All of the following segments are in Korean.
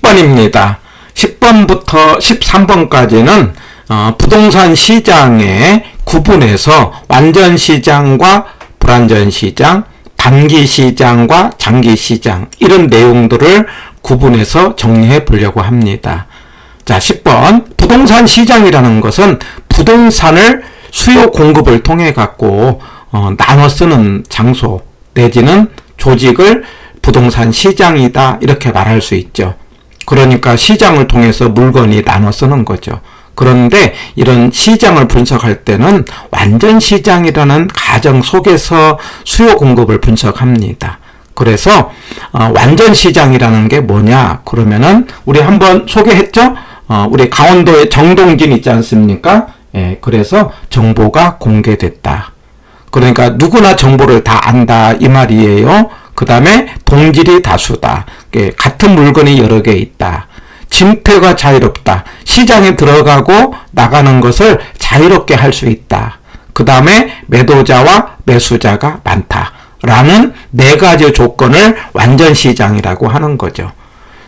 10번입니다. 10번부터 13번까지는 부동산 시장의 구분해서 완전 시장과 불완전 시장, 단기 시장과 장기 시장 이런 내용들을 구분해서 정리해 보려고 합니다. 자, 10번 부동산 시장이라는 것은 부동산을 수요 공급을 통해 갖고 나눠 쓰는 장소 내지는 조직을 부동산 시장이다 이렇게 말할 수 있죠. 그러니까 시장을 통해서 물건이 나눠 쓰는 거죠. 그런데 이런 시장을 분석할 때는 완전 시장이라는 가정 속에서 수요 공급을 분석합니다. 그래서 완전 시장이라는 게 뭐냐 그러면은 우리 한번 소개했죠. 우리 강원도에 정동진 있지 않습니까? 예, 그래서 정보가 공개됐다. 그러니까 누구나 정보를 다 안다 이 말이에요. 그 다음에 동질이 다수다. 같은 물건이 여러 개 있다. 진퇴가 자유롭다. 시장에 들어가고 나가는 것을 자유롭게 할 수 있다. 그 다음에 매도자와 매수자가 많다. 라는 네 가지 조건을 완전 시장이라고 하는 거죠.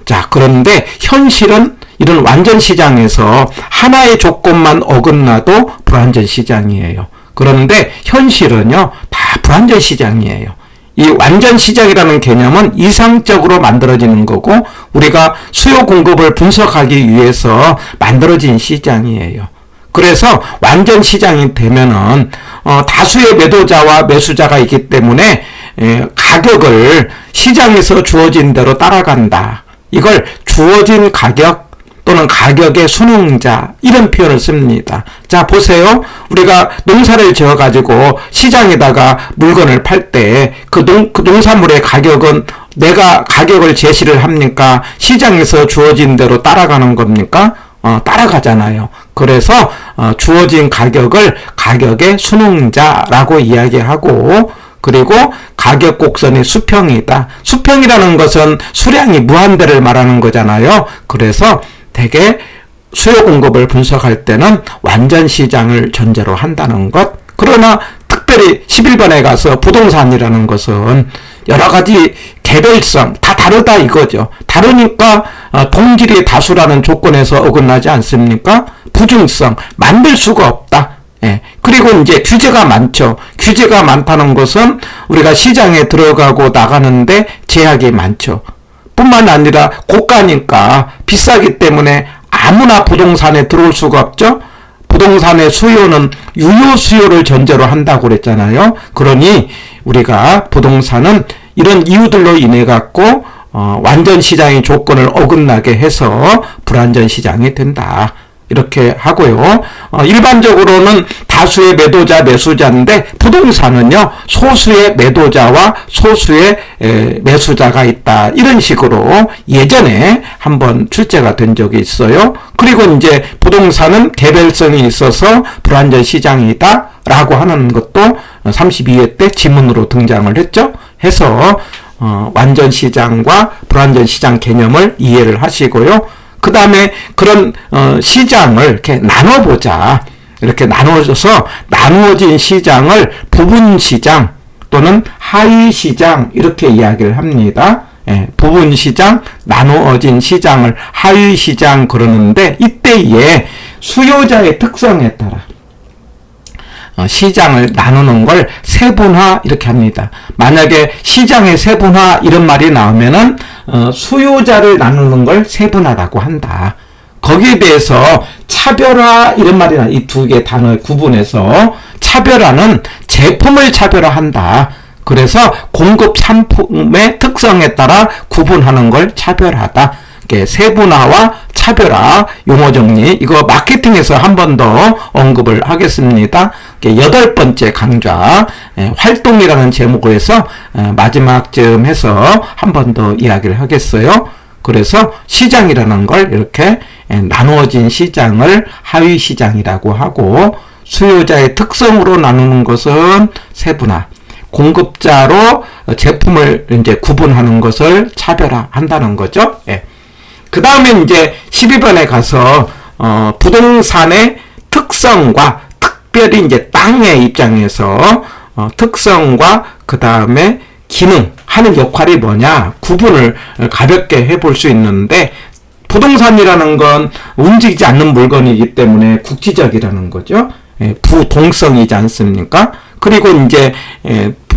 자, 그런데 현실은 이런 완전 시장에서 하나의 조건만 어긋나도 불완전 시장이에요. 그런데 현실은요, 다 불완전 시장이에요. 이 완전 시장이라는 개념은 이상적으로 만들어지는 거고 우리가 수요 공급을 분석하기 위해서 만들어진 시장이에요. 그래서 완전 시장이 되면은 다수의 매도자와 매수자가 있기 때문에 가격을 시장에서 주어진 대로 따라간다. 이걸 주어진 가격 또는 가격의 순응자 이런 표현을 씁니다. 자, 보세요. 우리가 농사를 지어가지고 시장에다가 물건을 팔 때 그 농산물의 가격은 내가 가격을 제시를 합니까? 시장에서 주어진 대로 따라가는 겁니까? 따라가잖아요. 그래서 주어진 가격을 가격의 순응자라고 이야기하고 그리고 가격 곡선이 수평이다. 수평이라는 것은 수량이 무한대를 말하는 거잖아요. 그래서 되게 수요 공급을 분석할 때는 완전 시장을 전제로 한다는 것. 그러나 특별히 11번에 가서 부동산이라는 것은 여러 가지 개별성 다 다르다 이거죠. 다르니까 동질이 다수라는 조건에서 어긋나지 않습니까? 부중성 만들 수가 없다. 예. 그리고 이제 규제가 많죠. 규제가 많다는 것은 우리가 시장에 들어가고 나가는데 제약이 많죠. 뿐만 아니라 고가니까 비싸기 때문에 아무나 부동산에 들어올 수가 없죠. 부동산의 수요는 유효 수요를 전제로 한다고 그랬잖아요. 그러니 우리가 부동산은 이런 이유들로 인해 갖고 완전 시장의 조건을 어긋나게 해서 불완전 시장이 된다. 이렇게 하고요. 일반적으로는 다수의 매도자, 매수자인데 부동산은요. 소수의 매도자와 소수의 매수자가 있다. 이런 식으로 예전에 한번 출제가 된 적이 있어요. 그리고 이제 부동산은 개별성이 있어서 불완전 시장이다. 라고 하는 것도 32회 때 지문으로 등장을 했죠. 해서 완전 시장과 불완전 시장 개념을 이해를 하시고요. 그 다음에 그런 시장을 이렇게 나눠보자. 이렇게 나눠져서 나누어진 시장을 부분 시장 또는 하위 시장 이렇게 이야기를 합니다. 예, 부분 시장, 나누어진 시장을 하위 시장 그러는데 이때에 수요자의 특성에 따라 시장을 나누는 걸 세분화 이렇게 합니다. 만약에 시장의 세분화 이런 말이 나오면은 수요자를 나누는 걸 세분화라고 한다. 거기에 대해서 차별화 이런 말이 나. 이 두 개 단어를 구분해서 차별화는 제품을 차별화한다. 그래서 공급 상품의 특성에 따라 구분하는 걸 차별하다. 세분화와 차별화 용어 정리 이거 마케팅에서 한 번 더 언급을 하겠습니다. 8번째 강좌 활동이라는 제목에서 마지막쯤 해서 한 번 더 이야기를 하겠어요. 그래서 시장이라는 걸 이렇게 나누어진 시장을 하위 시장이라고 하고 수요자의 특성으로 나누는 것은 세분화 공급자로 제품을 이제 구분하는 것을 차별화한다는 거죠. 예. 그 다음에 이제 12번에 가서 부동산의 특성과 특별히 이제 땅의 입장에서 특성과 그 다음에 기능 하는 역할이 뭐냐 구분을 가볍게 해볼 수 있는데 부동산이라는 건 움직이지 않는 물건이기 때문에 국지적이라는 거죠. 부동성이지 않습니까? 그리고 이제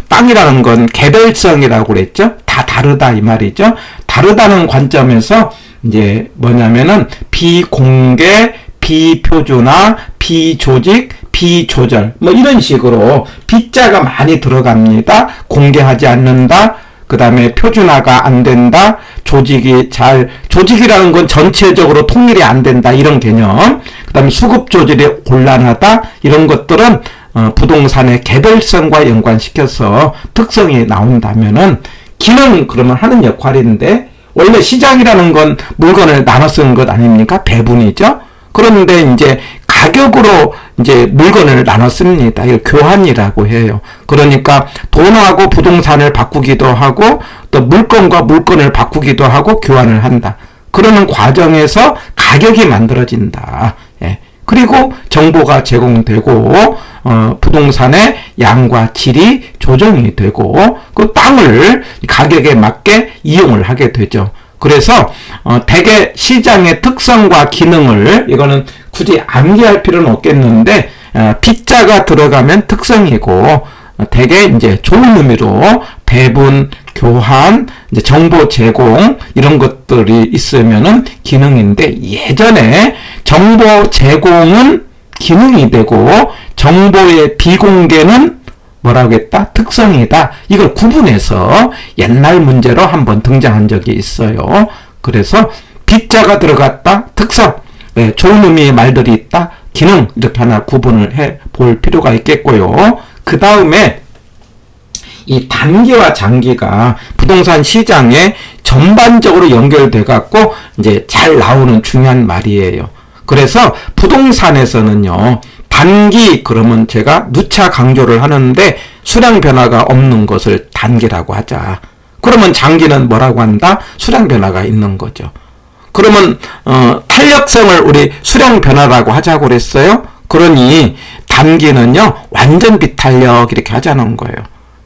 땅이라는 건 개별성이라고 그랬죠. 다 다르다 이 말이죠. 다르다는 관점에서 이제 뭐냐면은 비공개, 비표준화, 비조직, 비조절 뭐 이런 식으로 비자가 많이 들어갑니다. 공개하지 않는다. 그 다음에 표준화가 안 된다. 조직이라는 건 전체적으로 통일이 안 된다. 이런 개념. 그 다음에 수급 조절이 곤란하다. 이런 것들은 부동산의 개별성과 연관시켜서 특성이 나온다면은 기능 그러면 하는 역할인데 원래 시장이라는 건 물건을 나눠 쓰는 것 아닙니까? 배분이죠. 그런데 이제 가격으로 이제 물건을 나눠 씁니다. 이거 교환이라고 해요. 그러니까 돈하고 부동산을 바꾸기도 하고 또 물건과 물건을 바꾸기도 하고 교환을 한다. 그러는 과정에서 가격이 만들어진다. 예. 그리고 정보가 제공되고 부동산의 양과 질이 조정이 되고 그 땅을 가격에 맞게 이용을 하게 되죠. 그래서 대개 시장의 특성과 기능을 이거는 굳이 암기할 필요는 없겠는데 P자가 들어가면 특성이고 대개 이제 좋은 의미로 배분, 교환, 이제 정보 제공 이런 것들이 있으면은 기능인데 예전에 정보 제공은 기능이 되고 정보의 비공개는 뭐라고 했다? 특성이다. 이걸 구분해서 옛날 문제로 한번 등장한 적이 있어요. 그래서 B자가 들어갔다. 특성. 네, 좋은 의미의 말들이 있다. 기능. 이렇게 하나 구분을 해 볼 필요가 있겠고요. 그 다음에 이 단기와 장기가 부동산 시장에 전반적으로 연결돼 갖고 이제 잘 나오는 중요한 말이에요. 그래서 부동산에서는요. 단기 그러면 제가 누차 강조를 하는데 수량 변화가 없는 것을 단기라고 하자. 그러면 장기는 뭐라고 한다? 수량 변화가 있는 거죠. 그러면 탄력성을 우리 수량 변화라고 하자고 그랬어요. 그러니 단기는요. 완전 비탄력 이렇게 하자는 거예요.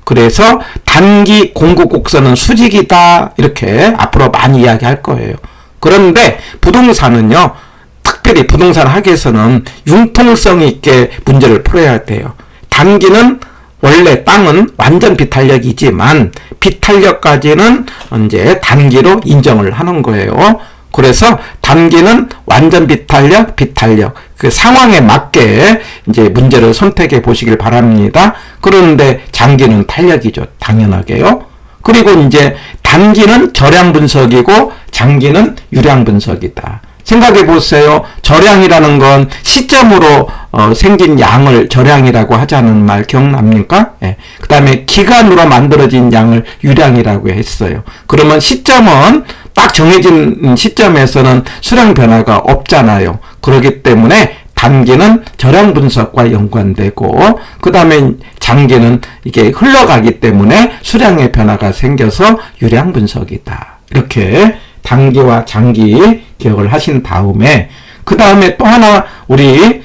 그래서 단기 공급 곡선은 수직이다. 이렇게 앞으로 많이 이야기할 거예요. 그런데 부동산은요. 특별히 부동산 학에서는 융통성 있게 문제를 풀어야 돼요. 단기는 원래 땅은 완전 비탄력이지만 비탄력까지는 이제 단기로 인정을 하는 거예요. 그래서 단기는 완전 비탄력, 비탄력 그 상황에 맞게 이제 문제를 선택해 보시길 바랍니다. 그런데 장기는 탄력이죠. 당연하게요. 그리고 이제 단기는 절량 분석이고 장기는 유량 분석이다. 생각해 보세요. 절량이라는 건 시점으로 생긴 양을 절량이라고 하자는 말 기억납니까? 예. 그 다음에 기간으로 만들어진 양을 유량이라고 했어요. 그러면 시점은 딱 정해진 시점에서는 수량 변화가 없잖아요. 그렇기 때문에 단기는 절량 분석과 연관되고 그 다음에 장기는 이게 흘러가기 때문에 수량의 변화가 생겨서 유량 분석이다. 이렇게 단기와 장기 기억을 하신 다음에 그 다음에 또 하나 우리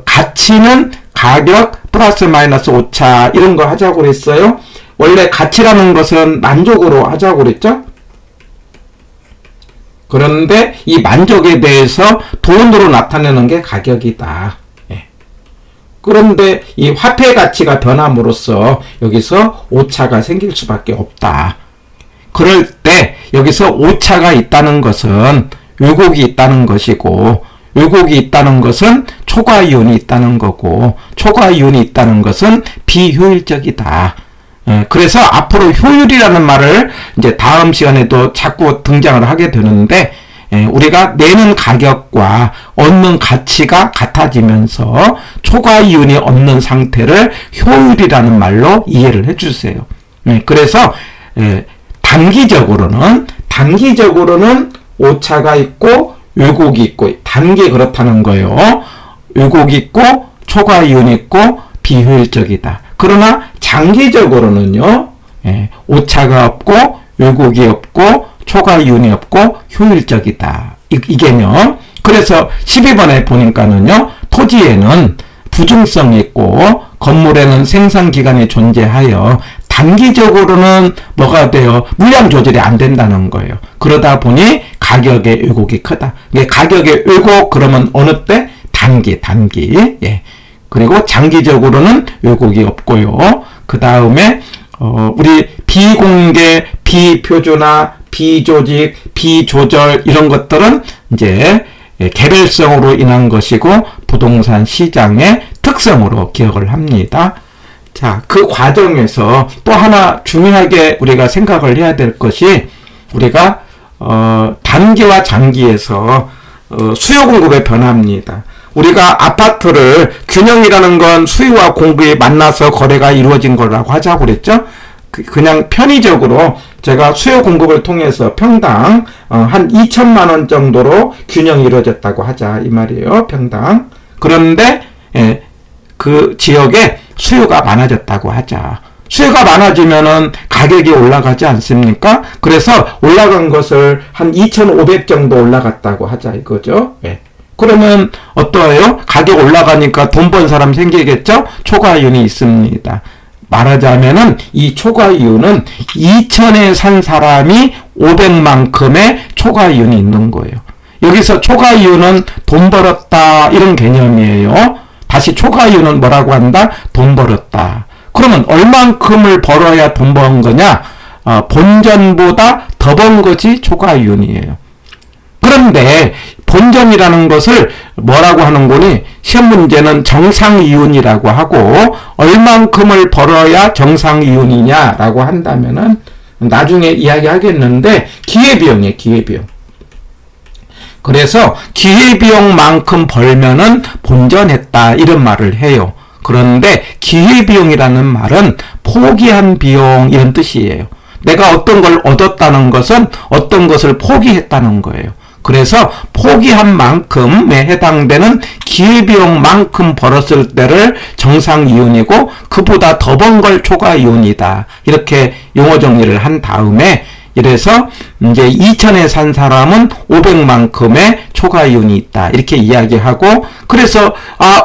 가치는 가격 플러스 마이너스 오차 이런 거 하자고 그랬어요. 원래 가치라는 것은 만족으로 하자고 그랬죠. 그런데 이 만족에 대해서 돈으로 나타내는 게 가격이다. 예. 그런데 이 화폐 가치가 변함으로써 여기서 오차가 생길 수밖에 없다. 그럴 때 여기서 오차가 있다는 것은 왜곡이 있다는 것이고 왜곡이 있다는 것은 초과이윤이 있다는 거고 초과이윤이 있다는 것은 비효율적이다. 그래서 앞으로 효율이라는 말을 이제 다음 시간에도 자꾸 등장을 하게 되는데 우리가 내는 가격과 얻는 가치가 같아지면서 초과이윤이 없는 상태를 효율이라는 말로 이해를 해주세요. 그래서 단기적으로는 오차가 있고 왜곡이 있고 단기 그렇다는 거예요. 왜곡이 있고 초과이윤이 있고 비효율적이다. 그러나 장기적으로는요. 오차가 없고 왜곡이 없고 초과이윤이 없고 효율적이다. 이 개념. 그래서 12번에 보니까는요. 토지에는 부중성이 있고 건물에는 생산기간이 존재하여 단기적으로는 뭐가 돼요? 물량 조절이 안 된다는 거예요. 그러다 보니 가격의 왜곡이 크다. 이게 가격의 왜곡 그러면 어느 때? 단기. 예. 그리고 장기적으로는 왜곡이 없고요. 그 다음에 우리 비공개, 비표준화, 비조직, 비조절 이런 것들은 이제 개별성으로 인한 것이고 부동산 시장의 특성으로 기억을 합니다. 자, 그 과정에서 또 하나 중요하게 우리가 생각을 해야 될 것이 우리가 단기와 장기에서 수요 공급의 변화입니다. 우리가 아파트를 균형이라는 건 수요와 공급이 만나서 거래가 이루어진 거라고 하자고 그랬죠. 그냥 편의적으로 제가 수요 공급을 통해서 평당 한 2천만 원 정도로 균형이 이루어졌다고 하자 이 말이에요. 평당. 그런데 그 지역에 수요가 많아졌다고 하자. 수요가 많아지면은 가격이 올라가지 않습니까? 그래서 올라간 것을 한 2,500 정도 올라갔다고 하자 이거죠. 예. 그러면 어떠해요? 가격 올라가니까 돈 번 사람 생기겠죠? 초과이윤이 있습니다. 말하자면은 이 초과이윤은 2천에 산 사람이 500만큼의 초과이윤이 있는 거예요. 여기서 초과이윤은 돈 벌었다 이런 개념이에요. 다시 초과이윤은 뭐라고 한다? 돈 벌었다. 그러면 얼만큼을 벌어야 돈 번 거냐? 본전보다 더 번 것이 초과이윤이에요. 그런데 본전이라는 것을 뭐라고 하는 거니? 시험 문제는 정상이윤이라고 하고 얼만큼을 벌어야 정상이윤이냐라고 한다면은 나중에 이야기하겠는데 기회비용이에요. 기회비용. 그래서 기회비용만큼 벌면은 본전했다 이런 말을 해요. 그런데 기회비용이라는 말은 포기한 비용 이런 뜻이에요. 내가 어떤 걸 얻었다는 것은 어떤 것을 포기했다는 거예요. 그래서 포기한 만큼에 해당되는 기회비용만큼 벌었을 때를 정상이윤이고 그보다 더 번 걸 초과이윤이다. 이렇게 용어 정리를 한 다음에 이래서 이제 2천에 산 사람은 500만큼의 초과이윤이 있다. 이렇게 이야기하고 그래서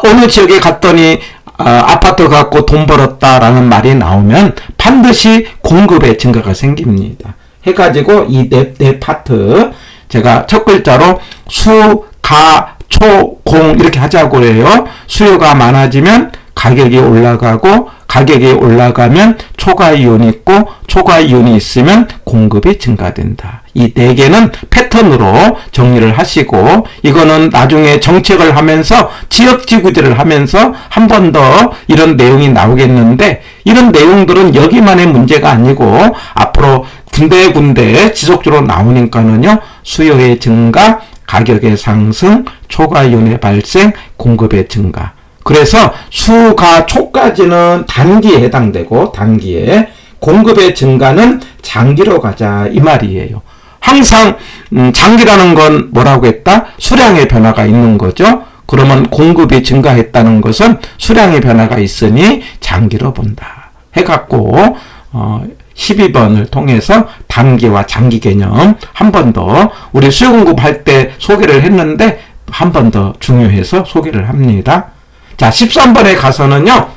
어느 지역에 갔더니 아파트 갖고 돈 벌었다라는 말이 나오면 반드시 공급의 증가가 생깁니다. 해가지고 이 네 파트 제가 첫 글자로 수, 가, 초, 공 이렇게 하자고 해요. 수요가 많아지면 가격이 올라가고 가격이 올라가면 초과이윤이 있고 초과이윤이 있으면 공급이 증가된다. 이 네 개는 패턴으로 정리를 하시고 이거는 나중에 정책을 하면서 지역지구제를 하면서 한 번 더 이런 내용이 나오겠는데 이런 내용들은 여기만의 문제가 아니고 앞으로 군데군데 지속적으로 나오니까는요. 수요의 증가, 가격의 상승, 초과이윤의 발생, 공급의 증가. 그래서 수, 가, 초까지는 단기에 해당되고 단기에 공급의 증가는 장기로 가자 이 말이에요. 항상 장기라는 건 뭐라고 했다? 수량의 변화가 있는 거죠. 그러면 공급이 증가했다는 것은 수량의 변화가 있으니 장기로 본다. 해갖고 12번을 통해서 단기와 장기 개념 한 번 더 우리 수요 공급할 때 소개를 했는데 한 번 더 중요해서 소개를 합니다. 자, 13번에 가서는요.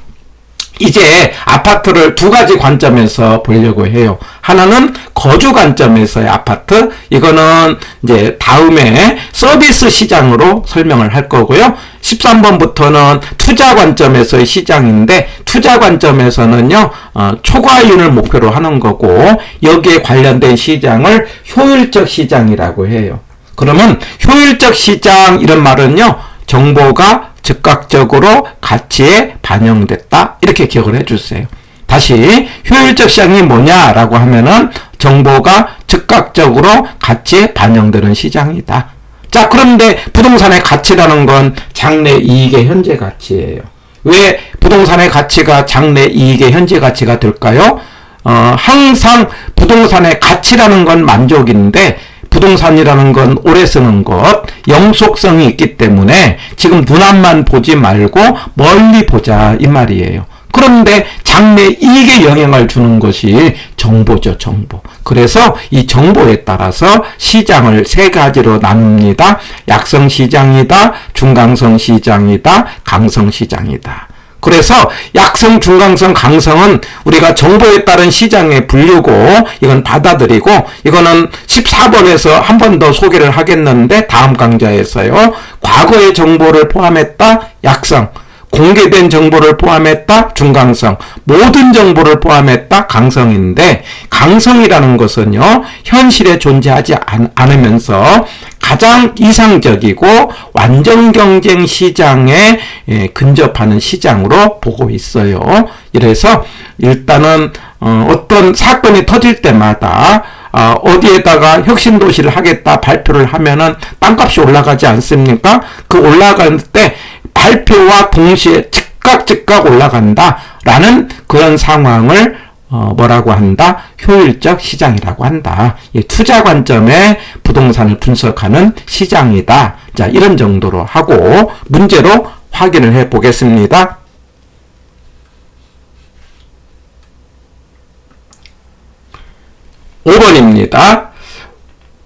이제 아파트를 두 가지 관점에서 보려고 해요. 하나는 거주 관점에서의 아파트, 이거는 이제 다음에 서비스 시장으로 설명을 할 거고요. 13번부터는 투자 관점에서의 시장인데 투자 관점에서는요. 초과이윤을 목표로 하는 거고 여기에 관련된 시장을 효율적 시장이라고 해요. 그러면 효율적 시장 이런 말은요. 정보가 즉각적으로 가치에 반영됐다. 이렇게 기억을 해주세요. 다시 효율적 시장이 뭐냐라고 하면은 정보가 즉각적으로 가치에 반영되는 시장이다. 자, 그런데 부동산의 가치라는 건 장래 이익의 현재 가치예요. 왜 부동산의 가치가 장래 이익의 현재 가치가 될까요? 항상 부동산의 가치라는 건 만족인데 부동산이라는 건 오래 쓰는 것, 영속성이 있기 때문에 지금 눈앞만 보지 말고 멀리 보자 이 말이에요. 그런데 장래 이익에 영향을 주는 것이 정보죠, 정보. 그래서 이 정보에 따라서 시장을 세 가지로 나눕니다. 약성 시장이다, 중강성 시장이다, 강성 시장이다. 그래서 약성, 중강성, 강성은 우리가 정보에 따른 시장의 분류고 이건 받아들이고 이거는 14번에서 한 번 더 소개를 하겠는데 다음 강좌에서요. 과거의 정보를 포함했다 약성, 공개된 정보를 포함했다 중강성, 모든 정보를 포함했다 강성인데 강성이라는 것은요 현실에 존재하지 않으면서 가장 이상적이고 완전 경쟁 시장에 근접하는 시장으로 보고 있어요. 이래서 일단은 어떤 사건이 터질 때마다 어디에다가 혁신도시를 하겠다 발표를 하면은 땅값이 올라가지 않습니까? 그 올라갈 때 발표와 동시에 즉각 올라간다라는 그런 상황을 뭐라고 한다? 효율적 시장이라고 한다. 투자 관점에 부동산을 분석하는 시장이다. 자, 이런 정도로 하고 문제로 확인을 해 보겠습니다. 5번입니다.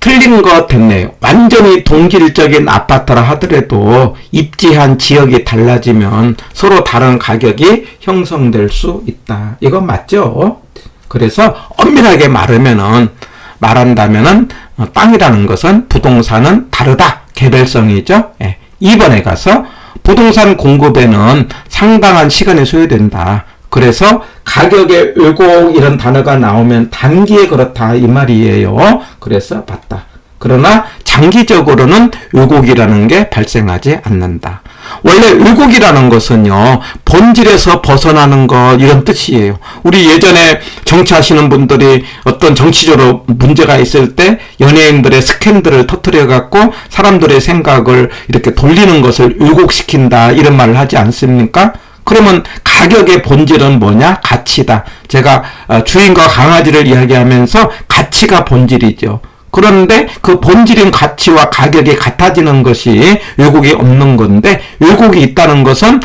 틀린 거 됐네요. 완전히 동질적인 아파트라 하더라도 입지한 지역이 달라지면 서로 다른 가격이 형성될 수 있다. 이건 맞죠? 그래서 엄밀하게 말한다면은 땅이라는 것은 부동산은 다르다. 개별성이죠. 2번에 가서 부동산 공급에는 상당한 시간이 소요된다. 그래서 가격의 왜곡 이런 단어가 나오면 단기에 그렇다 이 말이에요. 그래서 봤다. 그러나 장기적으로는 왜곡이라는 게 발생하지 않는다. 원래 왜곡이라는 것은요 본질에서 벗어나는 것 이런 뜻이에요. 우리 예전에 정치하시는 분들이 어떤 정치적으로 문제가 있을 때 연예인들의 스캔들을 터뜨려 갖고 사람들의 생각을 이렇게 돌리는 것을 왜곡시킨다 이런 말을 하지 않습니까? 그러면 가격의 본질은 뭐냐? 가치다. 제가 주인과 강아지를 이야기하면서 가치가 본질이죠. 그런데 그 본질인 가치와 가격이 같아지는 것이 왜곡이 없는 건데 왜곡이 있다는 것은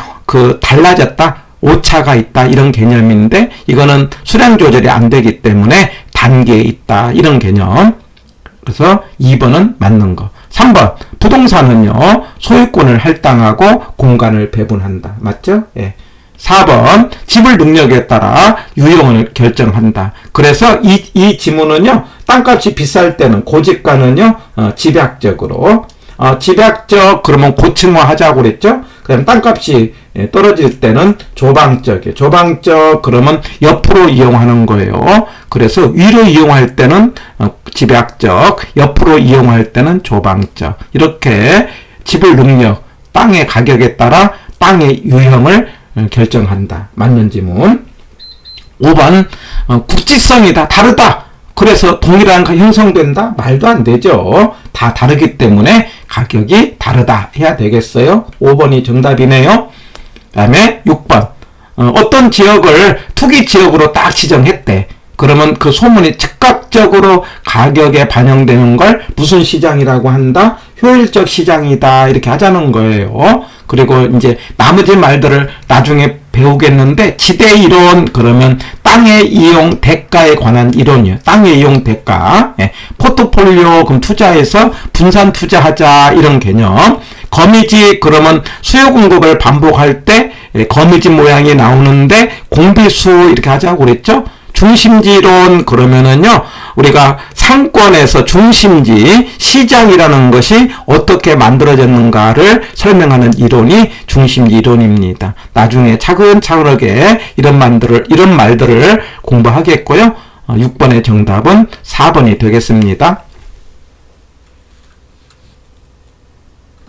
달라졌다. 오차가 있다. 이런 개념인데 이거는 수량 조절이 안 되기 때문에 단계에 있다. 이런 개념. 그래서 2번은 맞는 거. 3번 부동산은요 소유권을 할당하고 공간을 배분한다. 맞죠? 예. 4번 집을 능력에 따라 유형을 결정한다. 그래서 이 지문은요 땅값이 비쌀 때는 고집가는요 집약적으로 집약적 그러면 고층화 하자고 그랬죠. 그다음 땅값이 떨어질 때는 조방적이에요. 조방적 그러면 옆으로 이용하는 거예요. 그래서 위로 이용할 때는 집약적, 옆으로 이용할 때는 조방적. 이렇게 집을 능력, 땅의 가격에 따라 땅의 유형을 결정한다. 맞는 지문. 5번 국지성이다. 다르다. 그래서 동일한 형성된다? 말도 안 되죠. 다 다르기 때문에 가격이 다르다 해야 되겠어요. 5번이 정답이네요. 그 다음에 6번 어떤 지역을 투기지역으로 딱 지정했대. 그러면 그 소문이 즉각적으로 가격에 반영되는 걸 무슨 시장이라고 한다? 효율적 시장이다. 이렇게 하자는 거예요. 그리고 이제 나머지 말들을 나중에 배우겠는데 지대 이론 그러면 땅의 이용 대가에 관한 이론이에요. 땅의 이용 대가. 포트폴리오 그럼 투자해서 분산 투자하자 이런 개념. 거미집 그러면 수요 공급을 반복할 때 거미집 모양이 나오는데 공비수 이렇게 하자고 그랬죠. 중심지론 그러면은요 우리가 상권에서 중심지 시장이라는 것이 어떻게 만들어졌는가를 설명하는 이론이 중심지 이론입니다. 나중에 차근차근하게 이런 말들을 공부하겠고요. 6번의 정답은 4번이 되겠습니다.